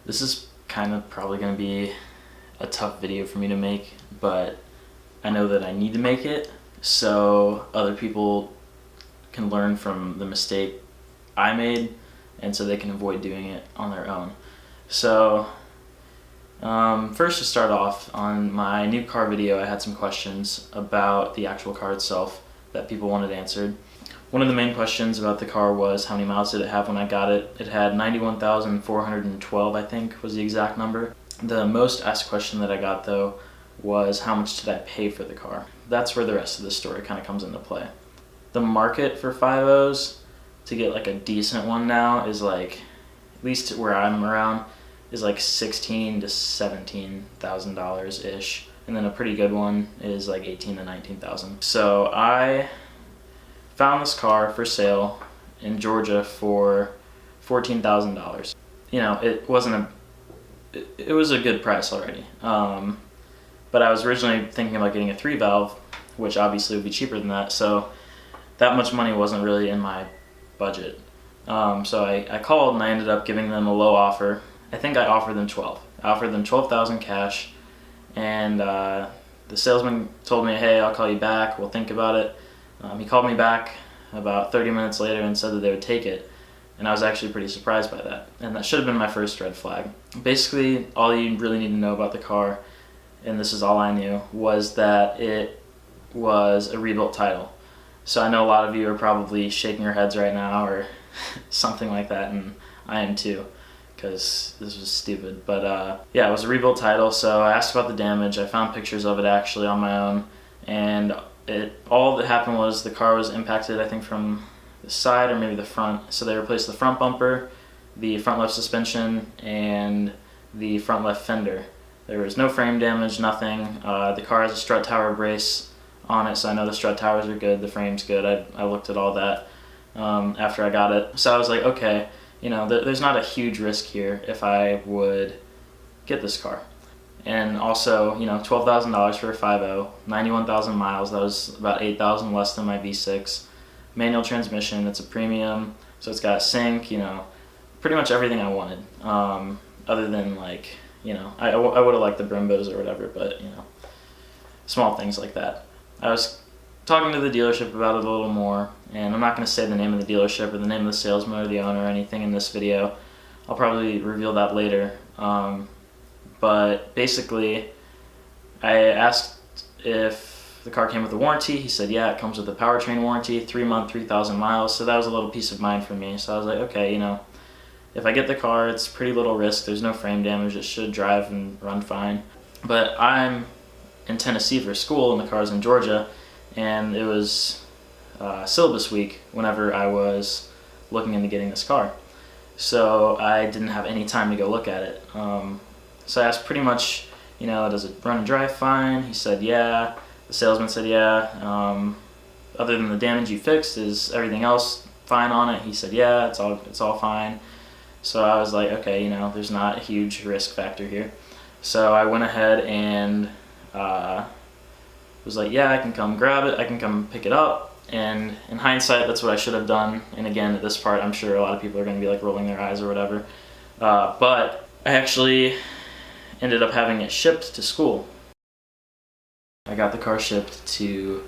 This is kind of probably going to be a tough video for me to make, but I know that I need to make it so other people can learn from the mistake I made, and so they can avoid doing it on their own. So first, to start off, on my new car video I had some questions about the actual car itself that people wanted answered. One of the main questions about the car was how many miles did it have when I got it. It had 91,412, I think was the exact number. The most asked question that I got though was how much did I pay for the car. That's where the rest of the story kind of comes into play. The market for 5.0s to get like a decent one now is like, at least where I'm around, is like $16,000 to $17,000 ish, and then a pretty good one is like $18,000 to $19,000. So I found this car for sale in Georgia for $14,000. You know, it was a good price already. But I was originally thinking about getting a 3-valve, which obviously would be cheaper than that. So that much money wasn't really in my budget. So I called and I ended up giving them a low offer. I think I offered them 12. I offered them $12,000 cash, and the salesman told me, "Hey, I'll call you back. We'll think about it." He called me back about 30 minutes later and said that they would take it, and I was actually pretty surprised by that. And that should have been my first red flag. Basically, all you really need to know about the car, and this is all I knew, was that it was a rebuilt title. So I know a lot of you are probably shaking your heads right now or something like that, and I am too, because this was stupid. But yeah, it was a rebuilt title, so I asked about the damage. I found pictures of it actually on my own, and all that happened was the car was impacted, I think, from the side or maybe the front. So they replaced the front bumper, the front left suspension, and the front left fender. There was no frame damage, nothing. The car has a strut tower brace on it, so I know the strut towers are good, the frame's good. I looked at all that after I got it. So I was like, okay, you know, there's not a huge risk here if I would get this car. And also, you know, $12,000 for a 5.0, 91,000 miles, that was about 8,000 less than my V6. Manual transmission, it's a premium, so it's got sync, you know, pretty much everything I wanted. Other than, like, you know, I would have liked the Brimbos or whatever, but, you know, small things like that. I was talking to the dealership about it a little more, and I'm not going to say the name of the dealership or the name of the salesman or the owner or anything in this video. I'll probably reveal that later. But basically, I asked if the car came with a warranty. He said, yeah, it comes with a powertrain warranty, 3-month, 3,000 miles. So that was a little peace of mind for me. So I was like, okay, you know, if I get the car, it's pretty little risk. There's no frame damage. It should drive and run fine. But I'm in Tennessee for school, and the car's in Georgia, and it was syllabus week whenever I was looking into getting this car. So I didn't have any time to go look at it. So I asked pretty much, you know, does it run and drive fine? He said, yeah. The salesman said, yeah. Other than the damage you fixed, is everything else fine on it? He said, yeah, it's all fine. So I was like, okay, you know, there's not a huge risk factor here. So I went ahead and was like, yeah, I can come grab it, I can come pick it up. And in hindsight, that's what I should have done. And again, at this part, I'm sure a lot of people are going to be like rolling their eyes or whatever. But I actually ended up having it shipped to school. I got the car shipped to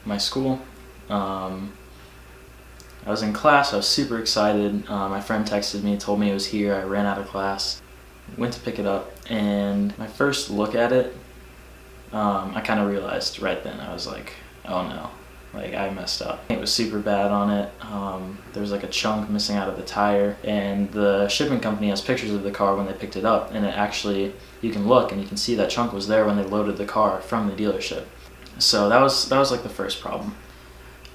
my school. I was in class, I was super excited. My friend texted me, told me it was here. I ran out of class, went to pick it up, and my first look at it, I kind of realized right then, I was like, oh no, like I messed up. It was super bad on it. There was like a chunk missing out of the tire, and the shipping company has pictures of the car when they picked it up, and it actually, you can look and you can see that chunk was there when they loaded the car from the dealership. So that was like the first problem.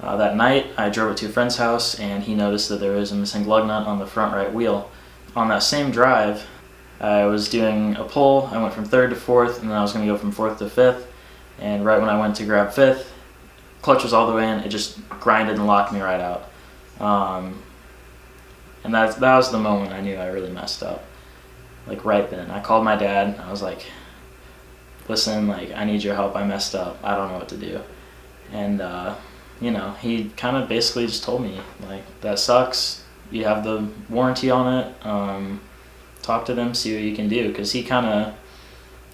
That night I drove it to a friend's house, and he noticed that there was a missing lug nut on the front right wheel. On that same drive, I was doing a pull. I went from 3rd to 4th, and then I was going to go from 4th to 5th, and right when I went to grab 5th, clutch was all the way in, it just grinded and locked me right out. And that was the moment I knew I really messed up. Like right then, I called my dad. I was like, listen, like I need your help, I messed up, I don't know what to do. And you know, he kind of basically just told me, like, that sucks, you have the warranty on it, talk to them, see what you can do, because he kind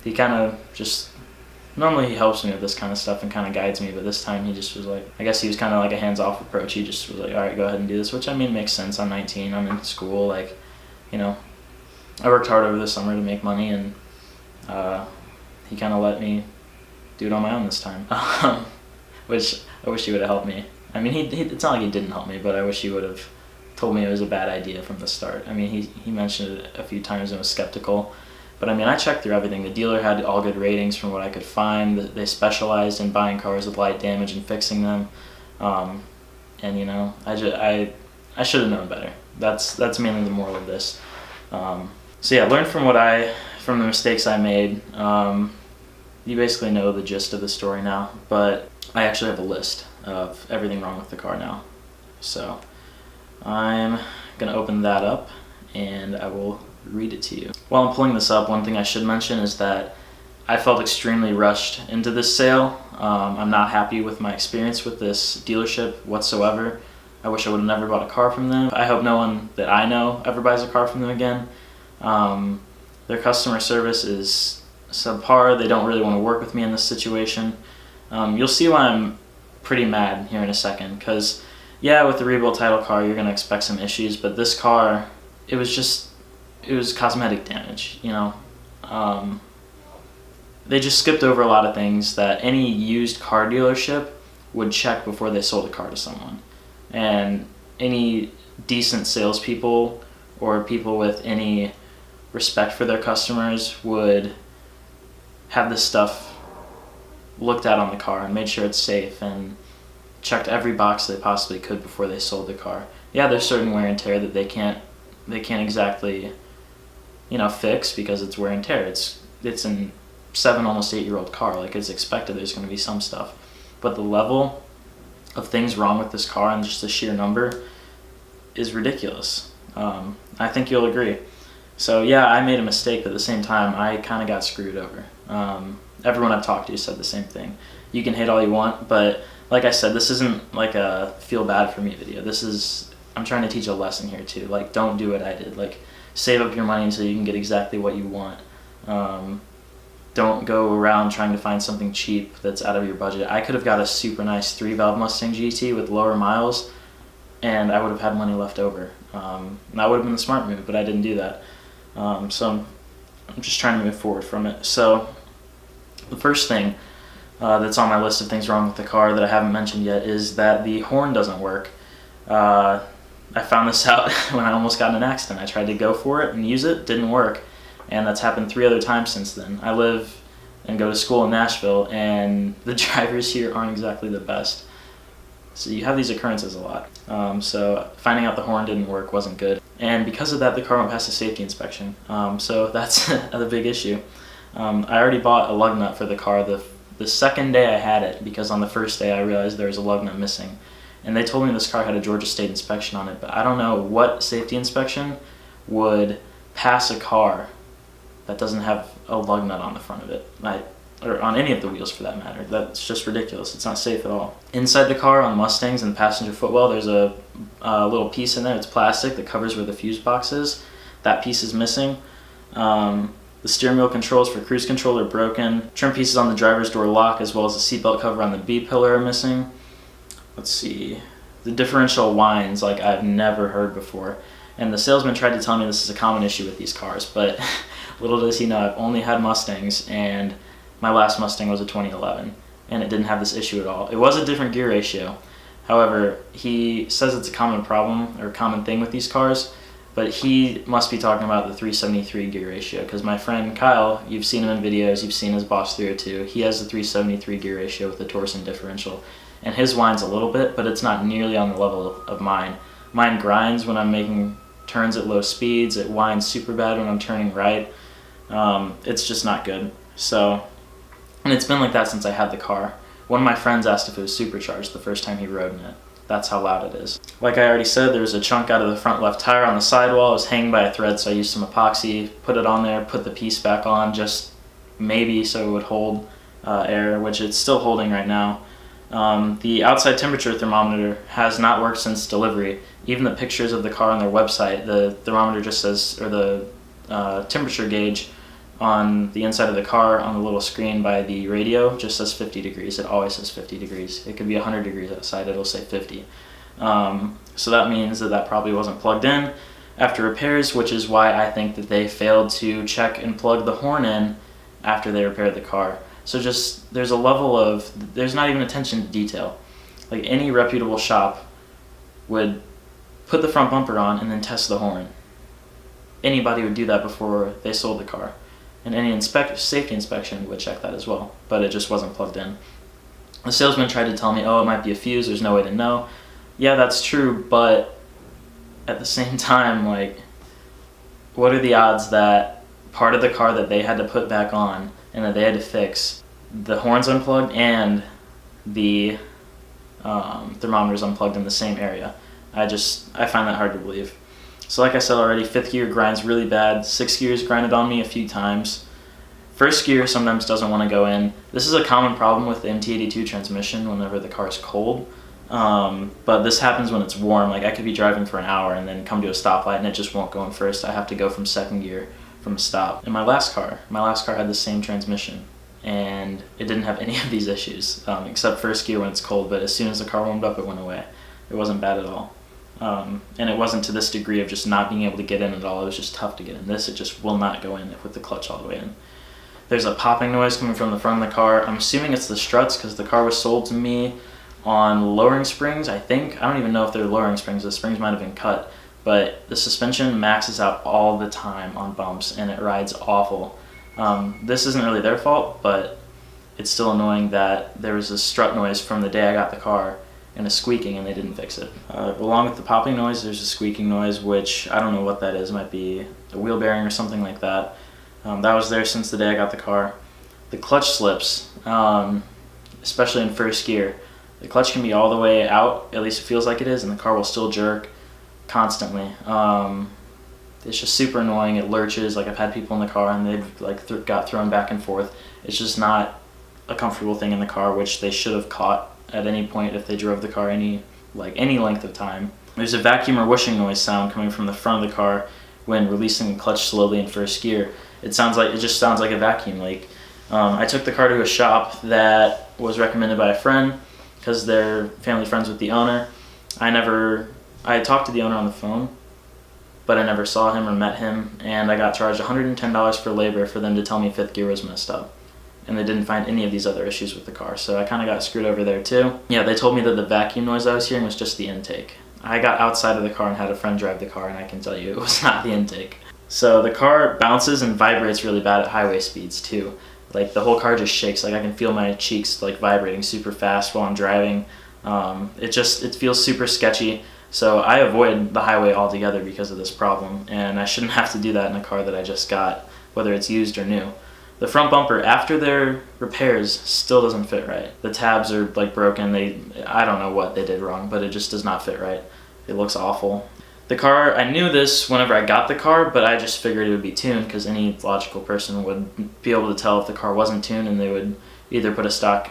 of just, normally he helps me with this kind of stuff and kind of guides me, but this time he just was like, I guess he was kind of like a hands-off approach. He just was like, all right, go ahead and do this, which I mean makes sense. I'm 19, I'm in school, like, you know, I worked hard over the summer to make money, and he kind of let me do it on my own this time, which I wish he would have helped me. I mean, it's not like he didn't help me, but I wish he would have told me it was a bad idea from the start. I mean, he mentioned it a few times and was skeptical, but I mean, I checked through everything. The dealer had all good ratings from what I could find. They specialized in buying cars with light damage and fixing them, and you know, I should have known better. That's mainly the moral of this. So yeah, learn from the mistakes I made. You basically know the gist of the story now, but I actually have a list of everything wrong with the car now. So I'm gonna open that up and I will read it to you. While I'm pulling this up, one thing I should mention is that I felt extremely rushed into this sale. I'm not happy with my experience with this dealership whatsoever. I wish I would have never bought a car from them. I hope no one that I know ever buys a car from them again. Their customer service is subpar. They don't really want to work with me in this situation. You'll see why I'm pretty mad here in a second, because yeah, with the rebuilt title car you're going to expect some issues, but this car, it was cosmetic damage, you know. They just skipped over a lot of things that any used car dealership would check before they sold a car to someone. And any decent salespeople or people with any respect for their customers would have this stuff looked at on the car and made sure it's safe and checked every box they possibly could before they sold the car. Yeah, there's certain wear and tear that they can't exactly, you know, fix because it's wear and tear. It's an 7, almost 8-year-old car. Like, it's expected there's going to be some stuff. But the level of things wrong with this car and just the sheer number is ridiculous. I think you'll agree. So yeah, I made a mistake, but at the same time, I kind of got screwed over. Everyone I've talked to said the same thing. You can hate all you want, but like I said, this isn't like a feel bad for me video. I'm trying to teach a lesson here too. Like, don't do what I did. Like, save up your money until you can get exactly what you want. Don't go around trying to find something cheap that's out of your budget. I could have got a super nice 3-valve Mustang GT with lower miles, and I would have had money left over. That would have been the smart move, but I didn't do that. So I'm just trying to move forward from it. So the first thing that's on my list of things wrong with the car that I haven't mentioned yet is that the horn doesn't work. I found this out when I almost got in an accident. I tried to go for it and use it, didn't work, and that's happened 3 other times since then. I live and go to school in Nashville, and the drivers here aren't exactly the best. So you have these occurrences a lot. So finding out the horn didn't work wasn't good. And because of that, the car went past a safety inspection. So that's the big issue. I already bought a lug nut for the car the second day I had it, because on the first day I realized there was a lug nut missing. And they told me this car had a Georgia State inspection on it, but I don't know what safety inspection would pass a car that doesn't have a lug nut on the front of it. Or on any of the wheels for that matter. That's just ridiculous. It's not safe at all. Inside the car on Mustangs and the passenger footwell, there's a little piece in there. It's plastic that covers where the fuse box is. That piece is missing. The steering wheel controls for cruise control are broken. Trim pieces on the driver's door lock as well as the seatbelt cover on the B pillar are missing. Let's see. The differential whines like I've never heard before. And the salesman tried to tell me this is a common issue with these cars, but little does he know I've only had Mustangs, and my last Mustang was a 2011, and it didn't have this issue at all. It was a different gear ratio. However, he says it's a common problem or a common thing with these cars, but he must be talking about the 373 gear ratio, because my friend Kyle, you've seen him in videos, you've seen his Boss 302, he has the 373 gear ratio with the Torsen differential, and his whines a little bit, but it's not nearly on the level of mine. Mine grinds when I'm making turns at low speeds, it whines super bad when I'm turning right. It's just not good. So, and it's been like that since I had the car. One of my friends asked if it was supercharged the first time he rode in it. That's how loud it is. Like I already said, there was a chunk out of the front left tire on the sidewall. It was hanging by a thread, so I used some epoxy, put it on there, put the piece back on, just maybe so it would hold air, which it's still holding right now. The outside temperature thermometer has not worked since delivery. Even the pictures of the car on their website, the thermometer just says, or the temperature gauge on the inside of the car on the little screen by the radio just says 50 degrees. It always says 50 degrees. It could be 100 degrees outside, it'll say 50. So that means that probably wasn't plugged in after repairs, which is why I think that they failed to check and plug the horn in after they repaired the car. So just, there's a level of, there's not even attention to detail. Like any reputable shop would put the front bumper on and then test the horn. Anybody would do that before they sold the car. And any safety inspection would check that as well, but it just wasn't plugged in. The salesman tried to tell me, oh, it might be a fuse, there's no way to know. Yeah, that's true, but at the same time, like, what are the odds that part of the car that they had to put back on and that they had to fix, the horn's unplugged and the thermometer's unplugged in the same area? I find that hard to believe. So like I said already, 5th gear grinds really bad. 6th gear's grinded on me a few times. 1st gear sometimes doesn't want to go in. This is a common problem with the MT82 transmission whenever the car is cold. But this happens when it's warm. Like I could be driving for an hour and then come to a stoplight and it just won't go in 1st. I have to go from 2nd gear from a stop. And my last car had the same transmission and it didn't have any of these issues, except 1st gear when it's cold, but as soon as the car warmed up it went away. It wasn't bad at all. And it wasn't to this degree of just not being able to get in at all. It was just tough to get in. This, it just will not go in with the clutch all the way in. There's a popping noise coming from the front of the car. I'm assuming it's the struts because the car was sold to me on lowering springs, I think. I don't even know if they're lowering springs. The springs might have been cut. But the suspension maxes out all the time on bumps and it rides awful. This isn't really their fault, but it's still annoying that there was a strut noise from the day I got the car and a squeaking and they didn't fix it. Along with the popping noise, there's a squeaking noise, which I don't know what that is. It might be a wheel bearing or something like that. That was there since the day I got the car. The clutch slips, especially in 1st gear. The clutch can be all the way out, at least it feels like it is, and the car will still jerk constantly. It's just super annoying. It lurches. Like I've had people in the car and they've like got thrown back and forth. It's just not a comfortable thing in the car, which they should have caught at any point if they drove the car any length of time. There's a vacuum or whooshing noise sound coming from the front of the car when releasing the clutch slowly in 1st gear. It just sounds like a vacuum leak. I took the car to a shop that was recommended by a friend because they're family friends with the owner. I talked to the owner on the phone, but I never saw him or met him, and I got charged $110 for labor for them to tell me 5th gear was messed up. And they didn't find any of these other issues with the car, so I kind of got screwed over there too. Yeah, they told me that the vacuum noise I was hearing was just the intake. I got outside of the car and had a friend drive the car, and I can tell you it was not the intake. So the car bounces and vibrates really bad at highway speeds too. Like the whole car just shakes. Like I can feel my cheeks like vibrating super fast while I'm driving. It feels super sketchy. So I avoid the highway altogether because of this problem, and I shouldn't have to do that in a car that I just got, whether it's used or new. The front bumper, after their repairs, still doesn't fit right. The tabs are like broken. I don't know what they did wrong, but it just does not fit right. It looks awful. The car, I knew this whenever I got the car, but I just figured it would be tuned because any logical person would be able to tell if the car wasn't tuned, and they would either put a stock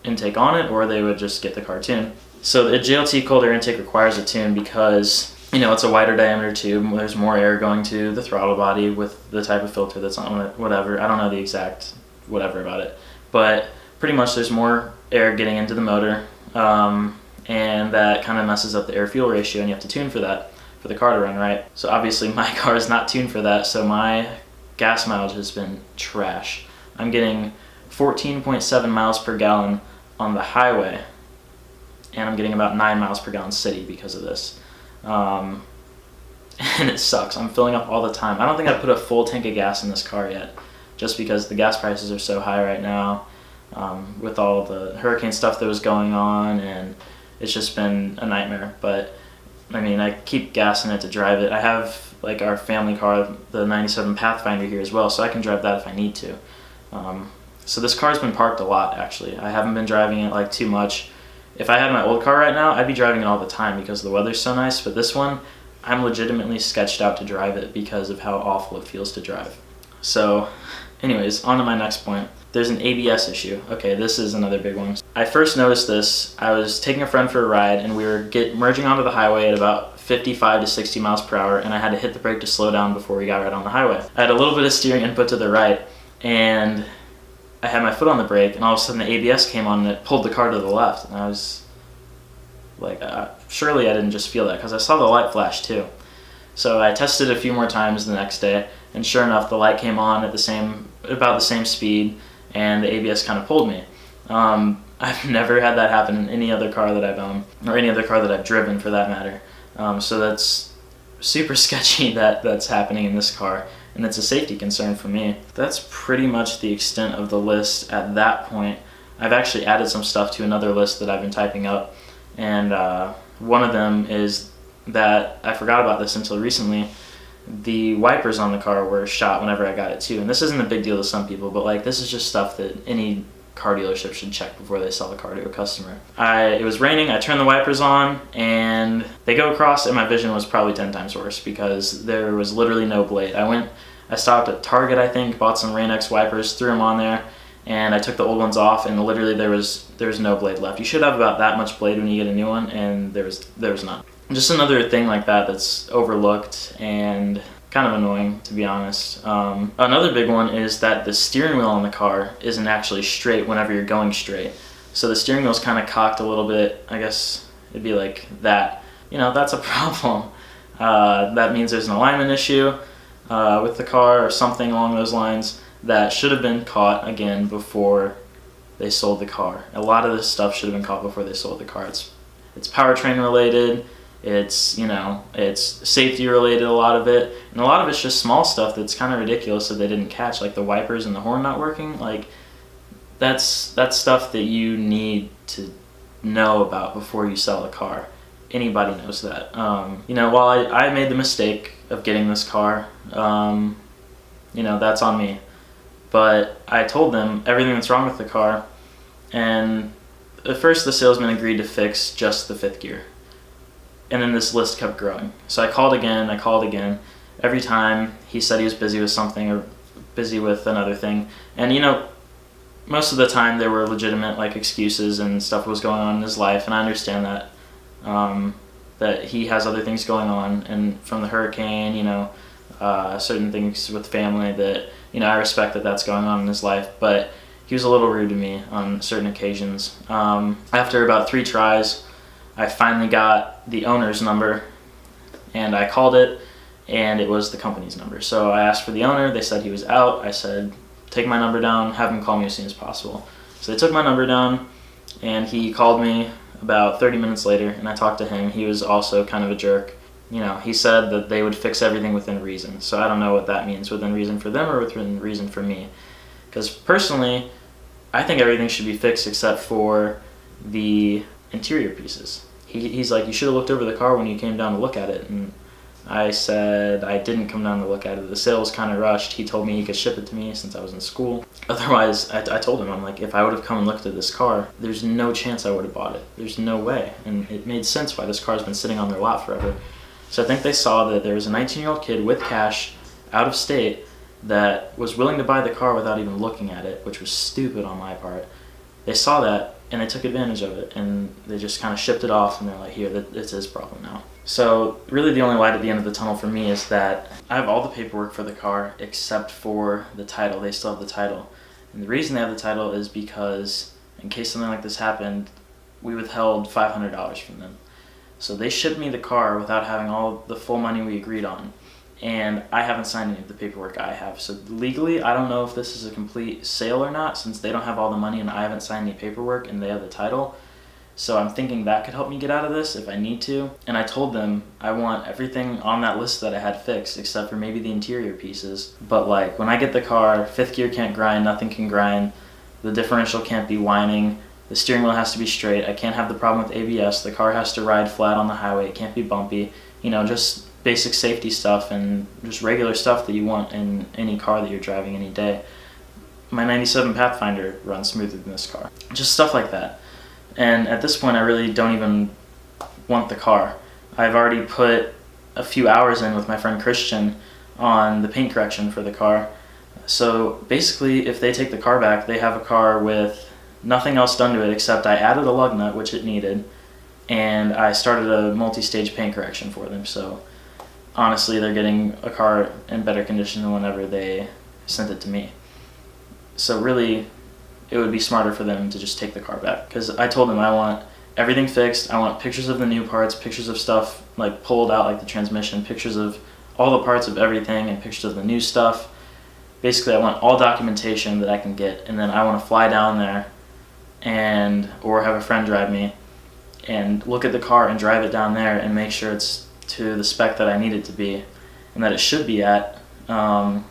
intake on it or they would just get the car tuned. So the JLT cold air intake requires a tune because it's a wider diameter tube. There's more air going to the throttle body with the type of filter that's on it, whatever. I don't know the exact whatever about it. But pretty much there's more air getting into the motor, and that kind of messes up the air-fuel ratio, and you have to tune for that, for the car to run right. So obviously my car is not tuned for that, so my gas mileage has been trash. I'm getting 14.7 miles per gallon on the highway, and I'm getting about 9 miles per gallon city because of this. And it sucks. I'm filling up all the time. I don't think I put a full tank of gas in this car yet, just because the gas prices are so high right now, with all the hurricane stuff that was going on, and it's just been a nightmare. But I mean, I keep gas in it to drive it. I have like our family car, the 97 Pathfinder here as well, so I can drive that if I need to. So this car's been parked a lot, actually. I haven't been driving it like too much. If I had my old car right now, I'd be driving it all the time because the weather's so nice, but this one, I'm legitimately sketched out to drive it because of how awful it feels to drive. So anyways, on to my next point. There's an ABS issue. Okay, this is another big one. I first noticed this. I was taking a friend for a ride, and we were merging onto the highway at about 55 to 60 miles per hour, and I had to hit the brake to slow down before we got right on the highway. I had a little bit of steering input to the right, and I had my foot on the brake, and all of a sudden the ABS came on and it pulled the car to the left. And I was like, surely I didn't just feel that, because I saw the light flash too. So I tested a few more times the next day, and sure enough, the light came on at about the same speed, and the ABS kind of pulled me. I've never had that happen in any other car that I've owned, or any other car that I've driven for that matter. So that's super sketchy that that's happening in this car, and it's a safety concern for me. That's pretty much the extent of the list at that point. I've actually added some stuff to another list that I've been typing up, and one of them is that I forgot about this until recently. The wipers on the car were shot whenever I got it too, and this isn't a big deal to some people, but like, this is just stuff that any car dealership should check before they sell the car to a customer. It was raining, I turned the wipers on, and they go across, and my vision was probably 10 times worse because there was literally no blade. I stopped at Target, I think, bought some Rain-X wipers, threw them on there, and I took the old ones off, and literally there was no blade left. You should have about that much blade when you get a new one, and there was none. Just another thing like that that's overlooked and kind of annoying, to be honest. Another big one is that the steering wheel on the car isn't actually straight whenever you're going straight. So the steering wheel's kind of cocked a little bit. I guess it'd be like that. That's a problem. That means there's an alignment issue with the car or something along those lines that should have been caught again before they sold the car. A lot of this stuff should have been caught before they sold the car. It's powertrain related. It's safety related, a lot of it, and a lot of it's just small stuff that's kind of ridiculous that they didn't catch, like the wipers and the horn not working. Like, that's stuff that you need to know about before you sell a car. Anybody knows that. While I made the mistake of getting this car, that's on me. But I told them everything that's wrong with the car, and at first the salesman agreed to fix just the fifth gear. And then this list kept growing. So I called again. Every time he said he was busy with something or busy with another thing. And most of the time there were legitimate excuses and stuff was going on in his life, and I understand that. That he has other things going on, and from the hurricane, certain things with family that, I respect that that's going on in his life, but he was a little rude to me on certain occasions. After about 3 tries, I finally got the owner's number, and I called it, and it was the company's number. So I asked for the owner. They said he was out. I said, take my number down, have him call me as soon as possible. So they took my number down, and he called me about 30 minutes later, and I talked to him. He was also kind of a jerk. He said that they would fix everything within reason. So I don't know what that means, within reason for them or within reason for me. Because personally, I think everything should be fixed except for the interior pieces. He's like, you should have looked over the car when you came down to look at it. And I said I didn't come down to look at it. The sale was kind of rushed. He told me he could ship it to me since I was in school. Otherwise, I told him, I'm like, if I would have come and looked at this car, there's no chance I would have bought it. There's no way. And it made sense why this car's been sitting on their lot forever. So I think they saw that there was a 19-year-old kid with cash out of state that was willing to buy the car without even looking at it, which was stupid on my part. They saw that, and they took advantage of it, and they just kind of shipped it off, and they're like, here, it's his problem now. So really the only light at the end of the tunnel for me is that I have all the paperwork for the car except for the title. They still have the title. And the reason they have the title is because in case something like this happened, we withheld $500 from them. So they shipped me the car without having all the full money we agreed on. And I haven't signed any of the paperwork I have. So legally, I don't know if this is a complete sale or not, since they don't have all the money and I haven't signed any paperwork and they have the title. So I'm thinking that could help me get out of this if I need to. And I told them I want everything on that list that I had fixed, except for maybe the interior pieces. But when I get the car, 5th gear can't grind, nothing can grind. The differential can't be whining. The steering wheel has to be straight. I can't have the problem with ABS. The car has to ride flat on the highway. It can't be bumpy. Just basic safety stuff and just regular stuff that you want in any car that you're driving any day. My 97 Pathfinder runs smoother than this car. Just stuff like that. And at this point, I really don't even want the car. I've already put a few hours in with my friend Christian on the paint correction for the car. So basically, if they take the car back, they have a car with nothing else done to it except I added a lug nut, which it needed, and I started a multi-stage paint correction for them. So honestly, they're getting a car in better condition than whenever they sent it to me. So really, it would be smarter for them to just take the car back, because I told them I want everything fixed. I want pictures of the new parts, pictures of stuff like pulled out, like the transmission, pictures of all the parts of everything, and pictures of the new stuff. Basically, I want all documentation that I can get, and then I want to fly down there or have a friend drive me and look at the car and drive it down there and make sure it's to the spec that I need it to be and that it should be at, and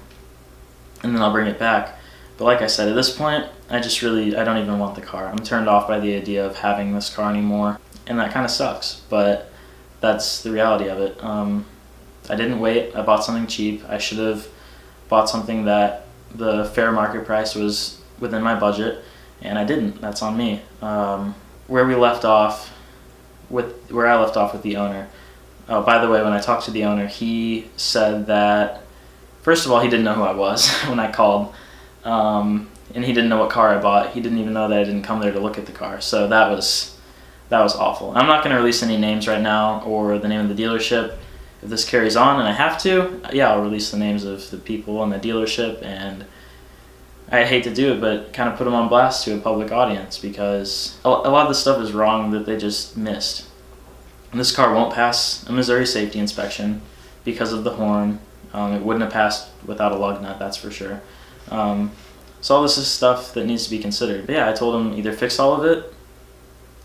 then I'll bring it back. But like I said, at this point, I don't even want the car. I'm turned off by the idea of having this car anymore, and that kind of sucks, but that's the reality of it. I didn't wait. I bought something cheap. I should have bought something that the fair market price was within my budget, and I didn't. That's on me. Where I left off with the owner. Oh, by the way, when I talked to the owner, he said that, first of all, he didn't know who I was when I called. And he didn't know what car I bought. He didn't even know that I didn't come there to look at the car. So that was awful. I'm not going to release any names right now or the name of the dealership. If this carries on and I have to, yeah, I'll release the names of the people in the dealership, and I hate to do it, but kind of put them on blast to a public audience, because a lot of the stuff is wrong that they just missed. And this car won't pass a Missouri safety inspection because of the horn. It wouldn't have passed without a lug nut, that's for sure. So all this is stuff that needs to be considered. But yeah, I told them either fix all of it,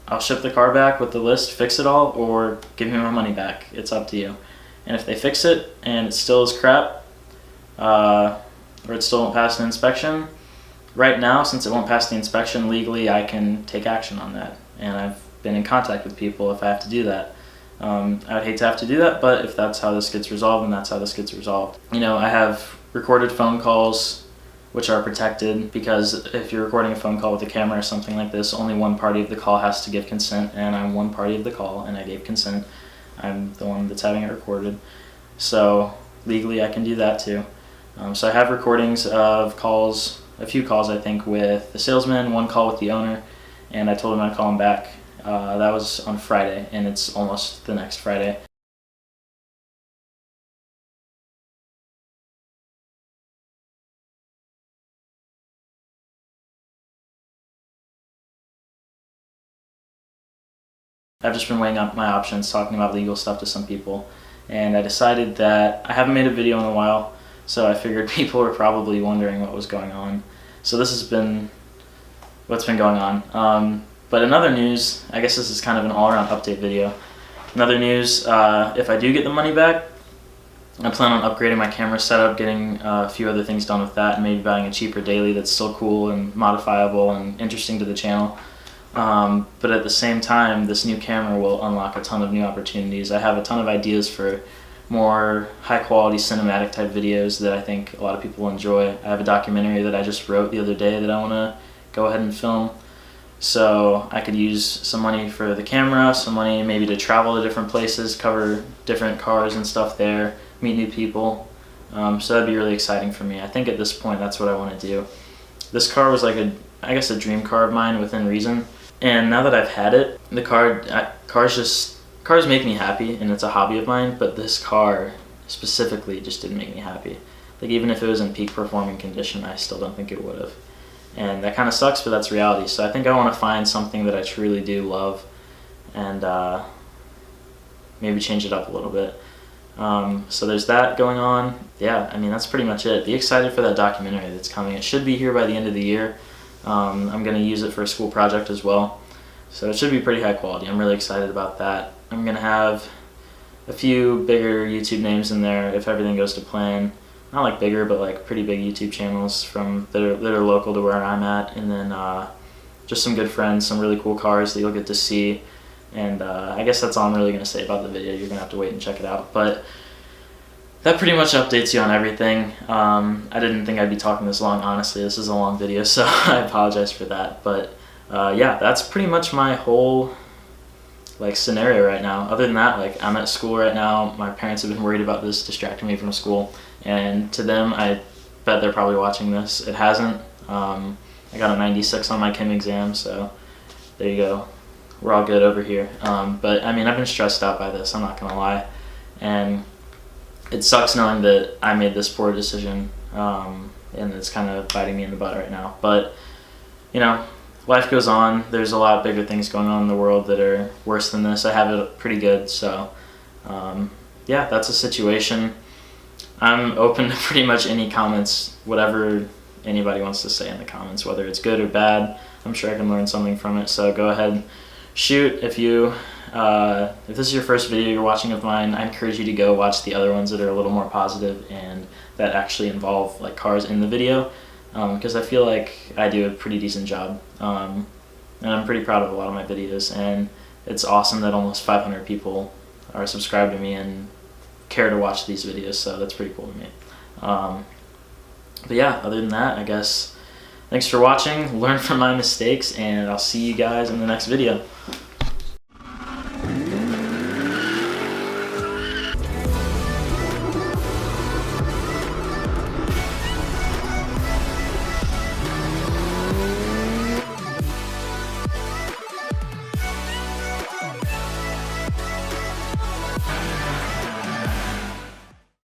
I'll ship the car back with the list, fix it all, or give me my money back. It's up to you. And if they fix it and it still is crap, or it still won't pass an inspection, right now, since it won't pass the inspection legally, I can take action on that. And I've been in contact with people if I have to do that. I would hate to have to do that, but if that's how this gets resolved, then that's how this gets resolved. You know, I have recorded phone calls which are protected, because if you're recording a phone call with a camera or something like this, only one party of the call has to give consent, and I'm one party of the call, and I gave consent. I'm the one that's having it recorded. So legally I can do that too. So I have recordings of calls, a few calls I think, with the salesman, one call with the owner, and I told him I'd call him back. That was on Friday, and it's almost the next Friday. I've just been weighing up my options, talking about legal stuff to some people, and I decided that I haven't made a video in a while, so I figured people were probably wondering what was going on. So this has been what's been going on. But in other news, I guess this is kind of an all-around update video. In other news, if I do get the money back, I plan on upgrading my camera setup, getting a few other things done with that, and maybe buying a cheaper daily that's still cool and modifiable and interesting to the channel. But at the same time, this new camera will unlock a ton of new opportunities. I have a ton of ideas for more high-quality cinematic type videos that I think a lot of people will enjoy. I have a documentary that I just wrote the other day that I want to go ahead and film. So I could use some money for the camera, some money maybe to travel to different places, cover different cars and stuff there, meet new people. So that'd be really exciting for me. I think at this point that's what I want to do. This car was like I guess a dream car of mine within reason. And now that I've had it, the cars make me happy, and it's a hobby of mine, but this car specifically just didn't make me happy. Like, even if it was in peak performing condition, I still don't think it would have. And that kind of sucks, but that's reality. So I think I want to find something that I truly do love, and maybe change it up a little bit. So there's that going on. Yeah, I mean, that's pretty much it. Be excited for that documentary that's coming. It should be here by the end of the year. I'm going to use it for a school project as well. So it should be pretty high quality. I'm really excited about that. I'm going to have a few bigger YouTube names in there if everything goes to plan. Not like bigger, but like pretty big YouTube channels that are local to where I'm at. And then just some good friends, some really cool cars that you'll get to see. And I guess that's all I'm really going to say about the video. You're going to have to wait and check it out. But that pretty much updates you on everything. I didn't think I'd be talking this long, honestly. This is a long video, so I apologize for that. But yeah, that's pretty much my whole scenario right now. Other than that, I'm at school right now. My parents have been worried about this distracting me from school, and to them, I bet they're probably watching this. It hasn't. I got a 96 on my chem exam, so there you go. We're all good over here. But I mean, I've been stressed out by this, I'm not gonna lie. And it sucks knowing that I made this poor decision, and it's kind of biting me in the butt right now. But, you know, life goes on. There's a lot bigger things going on in the world that are worse than this. I have it pretty good, so yeah, that's a situation. I'm open to pretty much any comments, whatever anybody wants to say in the comments, whether it's good or bad. I'm sure I can learn something from it, so go ahead, shoot. If this is your first video you're watching of mine, I encourage you to go watch the other ones that are a little more positive and that actually involve like cars in the video, because I feel like I do a pretty decent job, and I'm pretty proud of a lot of my videos, and it's awesome that almost 500 people are subscribed to me and care to watch these videos, so that's pretty cool to me. But yeah, other than that, I guess thanks for watching, learn from my mistakes, and I'll see you guys in the next video.